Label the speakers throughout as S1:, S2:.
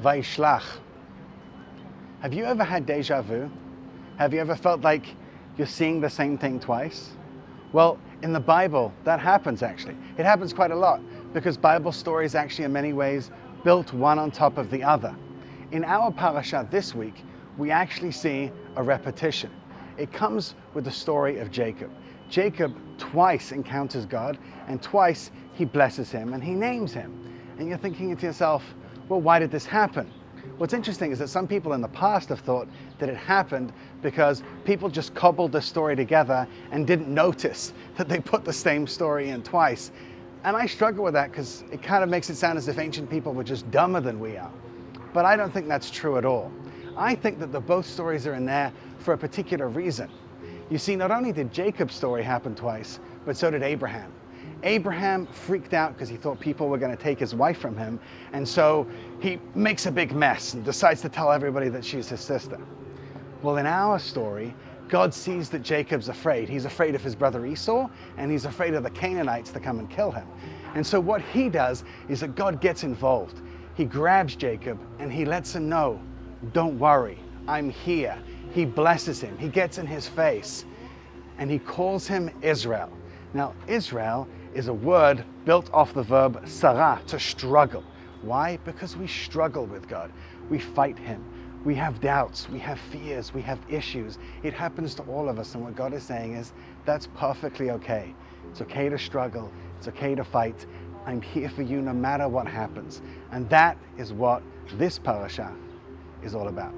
S1: Vayishlach. Have you ever had deja vu? Have you ever felt like you're seeing the same thing twice? Well, in the Bible, that happens actually. It happens quite a lot because Bible stories actually in many ways built one on top of the other. In our parasha this week, we actually see a repetition. It comes with the story of Jacob. Jacob twice encounters God and twice he blesses him and he names him. And you're thinking to yourself, well, why did this happen? What's interesting is that some people in the past have thought that it happened because people just cobbled the story together and didn't notice that they put the same story in twice. And I struggle with that because it kind of makes it sound as if ancient people were just dumber than we are. But I don't think that's true at all. I think that both stories are in there for a particular reason. You see, not only did Jacob's story happen twice, but so did Abraham. Abraham freaked out because he thought people were going to take his wife from him, and so he makes a big mess and decides to tell everybody that she's his sister. Well, in our story, God sees that Jacob's afraid. He's afraid of his brother Esau, and he's afraid of the Canaanites to come and kill him. And so what he does is that God gets involved. He grabs Jacob and he lets him know, don't worry, I'm here. He blesses him. He gets in his face and he calls him Israel. Now, Israel is a word built off the verb sarah, to struggle. Why? Because we struggle with God. We fight him. We have doubts. We have fears. We have issues. It happens to all of us. And what God is saying is, that's perfectly okay. It's okay to struggle. It's okay to fight. I'm here for you no matter what happens. And that is what this parasha is all about.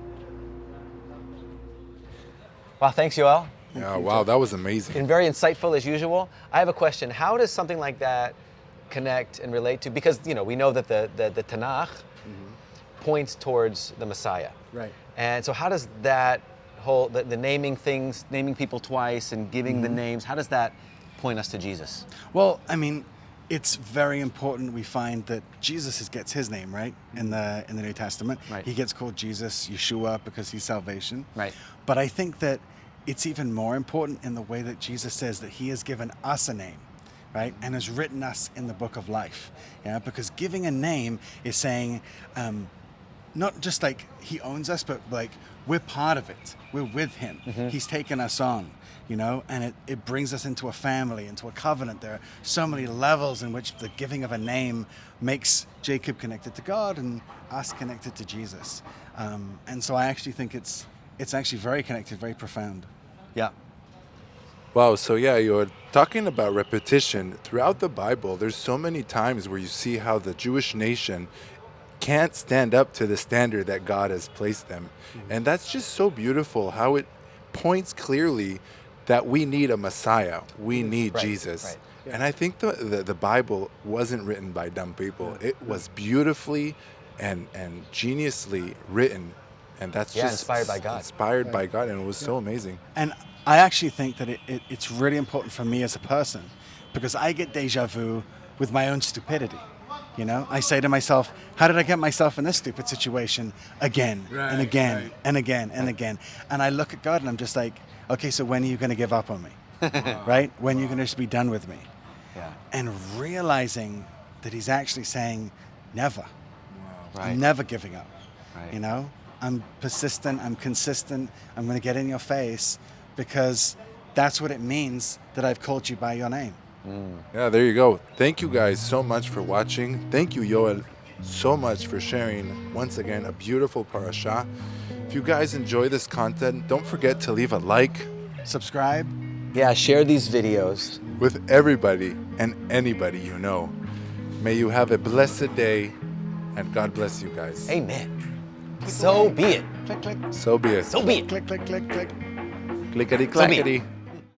S2: Wow, thanks, Yoel.
S3: Yeah, wow, that was amazing.
S2: And very insightful as usual. I have a question. How does something like that connect and relate to, because we know that the Tanakh points towards the Messiah.
S1: Right.
S2: And so how does that whole, the naming things, naming people twice and giving the names, how does that point us to Jesus?
S1: Well, I mean, it's very important we find that Jesus gets his name, right? In the New Testament.
S2: Right.
S1: He gets called Jesus, Yeshua, because he's salvation.
S2: Right.
S1: But I think that it's even more important in the way that Jesus says that he has given us a name, right? And has written us in the book of life. Yeah, because giving a name is saying, not just like he owns us, but like we're part of it. We're with him. He's taken us on, and it brings us into a family, into a covenant. There are so many levels in which the giving of a name makes Jacob connected to God and us connected to Jesus. And so I actually think it's actually very connected, very profound.
S2: Yeah.
S3: Wow, so yeah, you're talking about repetition. Throughout the Bible, there's so many times where you see how the Jewish nation can't stand up to the standard that God has placed them. And that's just so beautiful how it points clearly that we need a Messiah. We need Jesus.
S2: Right.
S1: Yeah.
S3: And I think the Bible wasn't written by dumb people. It was beautifully and geniusly written. And that's just
S2: inspired by God.
S3: Inspired by God, and it was so amazing.
S1: And I actually think that it's really important for me as a person because I get deja vu with my own stupidity. I say to myself, how did I get myself in this stupid situation again and again and again and again? And I look at God and I'm just like, okay, so when are you going to give up on me? Right? When are you going to just be done with me?
S2: Yeah.
S1: And realizing that he's actually saying, never.
S2: Right.
S1: I'm never giving up.
S2: Right.
S1: I'm persistent, I'm consistent, I'm going to get in your face because that's what it means that I've called you by your name.
S3: Yeah, there you go. Thank you guys so much for watching. Thank you, Yoel, so much for sharing, once again, a beautiful parasha. If you guys enjoy this content, don't forget to leave a like.
S1: Subscribe.
S2: Yeah, share these videos.
S3: With everybody and anybody you know. May you have a blessed day, and God bless you guys.
S2: Amen. So be it.
S1: Click, click.
S3: So be it.
S2: So be it.
S1: Click, click, click, click.
S3: Clickety
S2: So be it.
S3: clackety.